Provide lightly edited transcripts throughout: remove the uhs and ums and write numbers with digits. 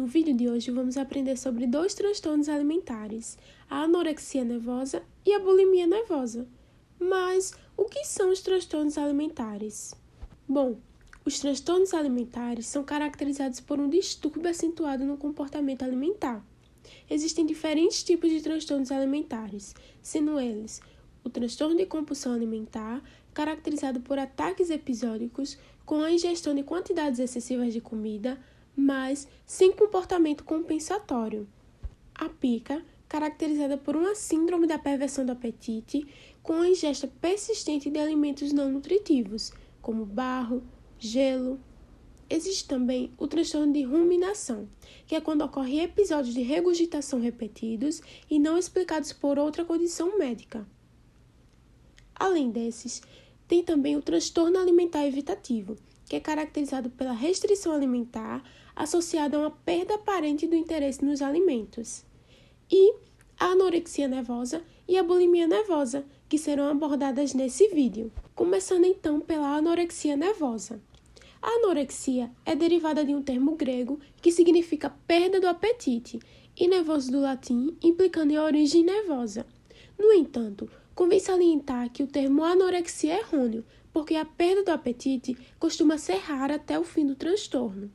No vídeo de hoje vamos aprender sobre dois transtornos alimentares, a anorexia nervosa e a bulimia nervosa. Mas o que são os transtornos alimentares? Bom, os transtornos alimentares são caracterizados por um distúrbio acentuado no comportamento alimentar. Existem diferentes tipos de transtornos alimentares, sendo eles o transtorno de compulsão alimentar, caracterizado por ataques episódicos com a ingestão de quantidades excessivas de comida, mas sem comportamento compensatório. A pica, caracterizada por uma síndrome da perversão do apetite, com a ingesta persistente de alimentos não nutritivos, como barro, gelo. Existe também o transtorno de ruminação, que é quando ocorrem episódios de regurgitação repetidos e não explicados por outra condição médica. Além desses, tem também o transtorno alimentar evitativo, que é caracterizado pela restrição alimentar associada a uma perda aparente do interesse nos alimentos. E a anorexia nervosa e a bulimia nervosa, que serão abordadas nesse vídeo. Começando então pela anorexia nervosa. A anorexia é derivada de um termo grego que significa perda do apetite e nervoso do latim, implicando em origem nervosa. No entanto, convém salientar que o termo anorexia é errôneo, porque a perda do apetite costuma ser rara até o fim do transtorno.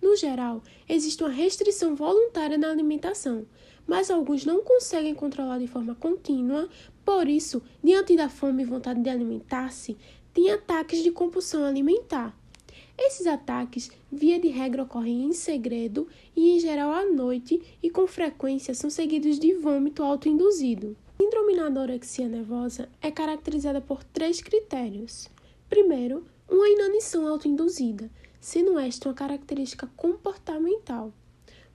No geral, existe uma restrição voluntária na alimentação, mas alguns não conseguem controlar de forma contínua, por isso, diante da fome e vontade de alimentar-se, têm ataques de compulsão alimentar. Esses ataques, via de regra, ocorrem em segredo e, em geral, à noite e, com frequência, são seguidos de vômito autoinduzido. A síndrome da anorexia nervosa é caracterizada por 3 critérios. Primeiro, uma inanição autoinduzida, sendo esta uma característica comportamental.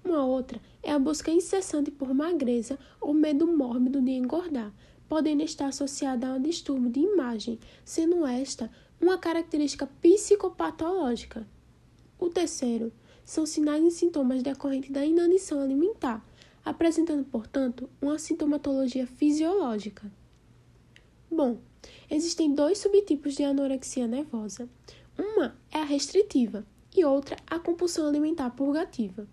Uma outra é a busca incessante por magreza ou medo mórbido de engordar, podendo estar associada a um distúrbio de imagem, sendo esta uma característica psicopatológica. O terceiro são sinais e sintomas decorrentes da inanição alimentar, apresentando, portanto, uma sintomatologia fisiológica. Bom, existem 2 subtipos de anorexia nervosa. Uma é a restritiva e outra a compulsão alimentar purgativa.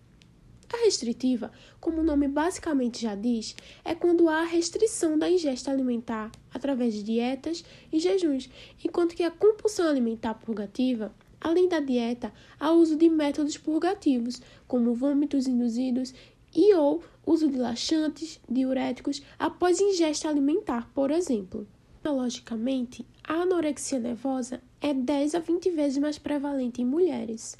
A restritiva, como o nome basicamente já diz, é quando há a restrição da ingesta alimentar através de dietas e jejuns, enquanto que a compulsão alimentar purgativa, além da dieta, há uso de métodos purgativos, como vômitos induzidos e ou uso de laxantes, diuréticos, após ingesta alimentar, por exemplo. Biologicamente, a anorexia nervosa é 10 a 20 vezes mais prevalente em mulheres.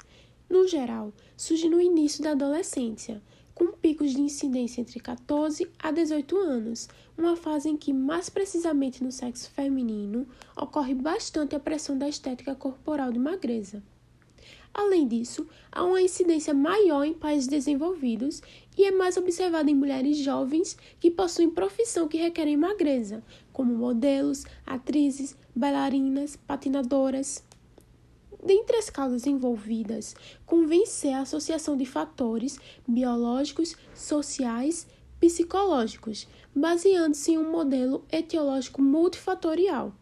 No geral, surge no início da adolescência, com picos de incidência entre 14 a 18 anos, uma fase em que, mais precisamente no sexo feminino, ocorre bastante a pressão da estética corporal de magreza. Além disso, há uma incidência maior em países desenvolvidos e é mais observada em mulheres jovens que possuem profissão que requerem magreza, como modelos, atrizes, bailarinas, patinadoras. Dentre as causas envolvidas, convém ser a associação de fatores biológicos, sociais, psicológicos, baseando-se em um modelo etiológico multifatorial.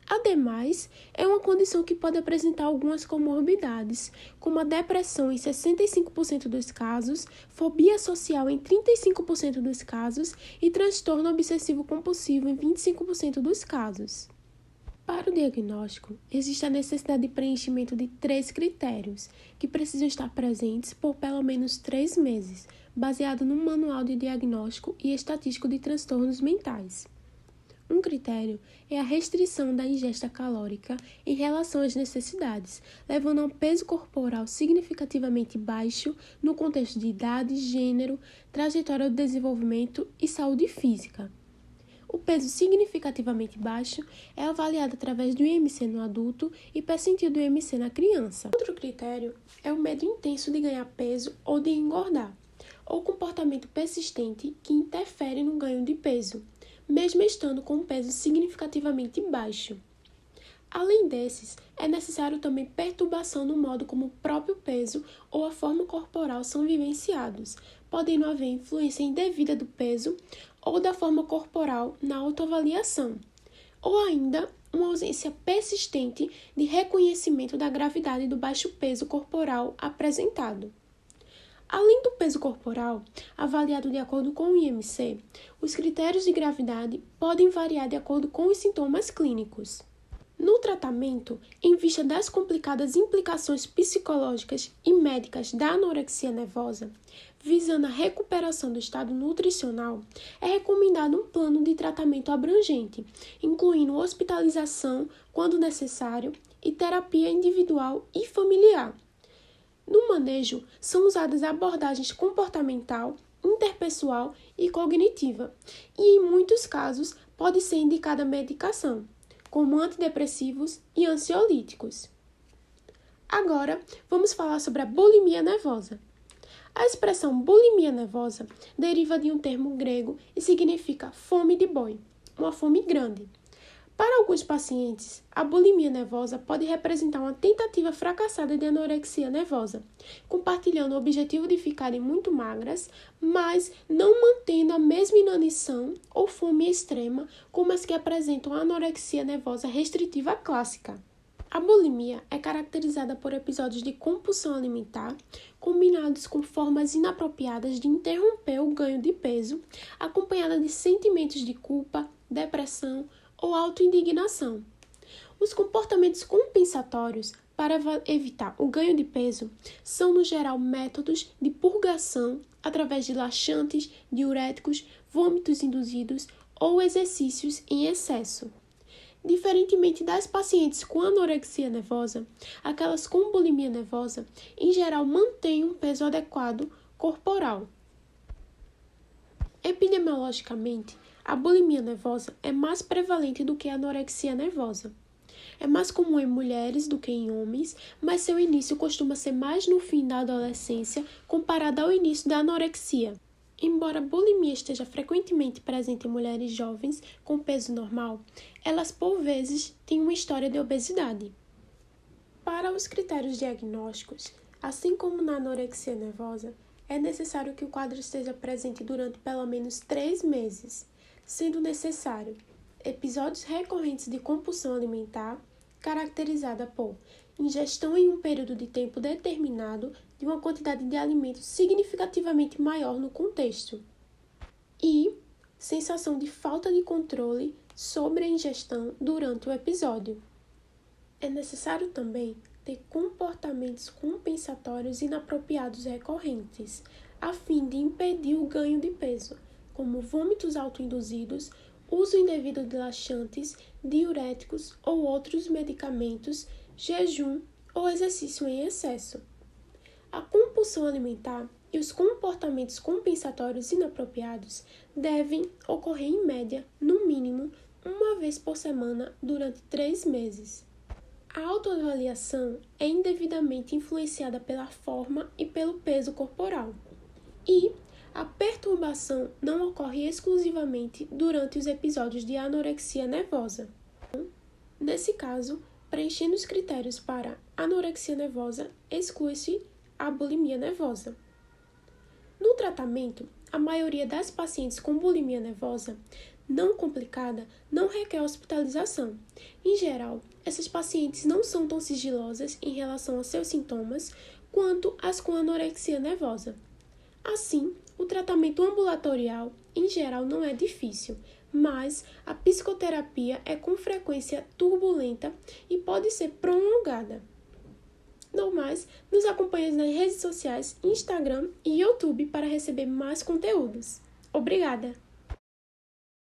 Ademais, é uma condição que pode apresentar algumas comorbidades, como a depressão em 65% dos casos, fobia social em 35% dos casos e transtorno obsessivo-compulsivo em 25% dos casos. Para o diagnóstico, existe a necessidade de preenchimento de 3 critérios, que precisam estar presentes por pelo menos 3 meses, baseado no Manual de Diagnóstico e Estatístico de Transtornos Mentais. Um critério é a restrição da ingesta calórica em relação às necessidades, levando a um peso corporal significativamente baixo no contexto de idade, gênero, trajetória do desenvolvimento e saúde física. O peso significativamente baixo é avaliado através do IMC no adulto e percentil do IMC na criança. Outro critério é o medo intenso de ganhar peso ou de engordar, ou comportamento persistente que interfere no ganho de peso, mesmo estando com um peso significativamente baixo. Além desses, é necessário também perturbação no modo como o próprio peso ou a forma corporal são vivenciados, podendo haver influência indevida do peso ou da forma corporal na autoavaliação, ou ainda uma ausência persistente de reconhecimento da gravidade do baixo peso corporal apresentado. Além do peso corporal, avaliado de acordo com o IMC, os critérios de gravidade podem variar de acordo com os sintomas clínicos. No tratamento, em vista das complicadas implicações psicológicas e médicas da anorexia nervosa, visando a recuperação do estado nutricional, é recomendado um plano de tratamento abrangente, incluindo hospitalização, quando necessário, e terapia individual e familiar. No manejo, são usadas abordagens comportamental, interpessoal e cognitiva, e em muitos casos pode ser indicada medicação, como antidepressivos e ansiolíticos. Agora, vamos falar sobre a bulimia nervosa. A expressão bulimia nervosa deriva de um termo grego e significa fome de boi, uma fome grande. Para alguns pacientes, a bulimia nervosa pode representar uma tentativa fracassada de anorexia nervosa, compartilhando o objetivo de ficarem muito magras, mas não mantendo a mesma inanição ou fome extrema como as que apresentam a anorexia nervosa restritiva clássica. A bulimia é caracterizada por episódios de compulsão alimentar, combinados com formas inapropriadas de interromper o ganho de peso, acompanhada de sentimentos de culpa, depressão ou autoindignação. Os comportamentos compensatórios para evitar o ganho de peso são, no geral, métodos de purgação através de laxantes, diuréticos, vômitos induzidos ou exercícios em excesso. Diferentemente das pacientes com anorexia nervosa, aquelas com bulimia nervosa, em geral, mantêm um peso adequado corporal. Epidemiologicamente, a bulimia nervosa é mais prevalente do que a anorexia nervosa. É mais comum em mulheres do que em homens, mas seu início costuma ser mais no fim da adolescência comparado ao início da anorexia. Embora a bulimia esteja frequentemente presente em mulheres jovens com peso normal, elas por vezes têm uma história de obesidade. Para os critérios diagnósticos, assim como na anorexia nervosa, é necessário que o quadro esteja presente durante pelo menos 3 meses, sendo necessário episódios recorrentes de compulsão alimentar, caracterizada por ingestão em um período de tempo determinado de uma quantidade de alimento significativamente maior no contexto, e sensação de falta de controle sobre a ingestão durante o episódio. É necessário também ter comportamentos compensatórios inapropriados recorrentes, a fim de impedir o ganho de peso, como vômitos autoinduzidos, uso indevido de laxantes, diuréticos ou outros medicamentos, jejum ou exercício em excesso. A compulsão alimentar e os comportamentos compensatórios inapropriados devem ocorrer em média, no mínimo, 1 vez por semana durante 3 meses. A autoavaliação é indevidamente influenciada pela forma e pelo peso corporal. E a perturbação não ocorre exclusivamente durante os episódios de anorexia nervosa. Nesse caso, preenchendo os critérios para anorexia nervosa, exclui-se a bulimia nervosa. No tratamento, a maioria das pacientes com bulimia nervosa não complicada não requer hospitalização. Em geral, essas pacientes não são tão sigilosas em relação aos seus sintomas quanto as com anorexia nervosa. Assim, o tratamento ambulatorial, em geral, não é difícil, mas a psicoterapia é com frequência turbulenta e pode ser prolongada. No mais, nos acompanhe nas redes sociais, Instagram e YouTube para receber mais conteúdos. Obrigada!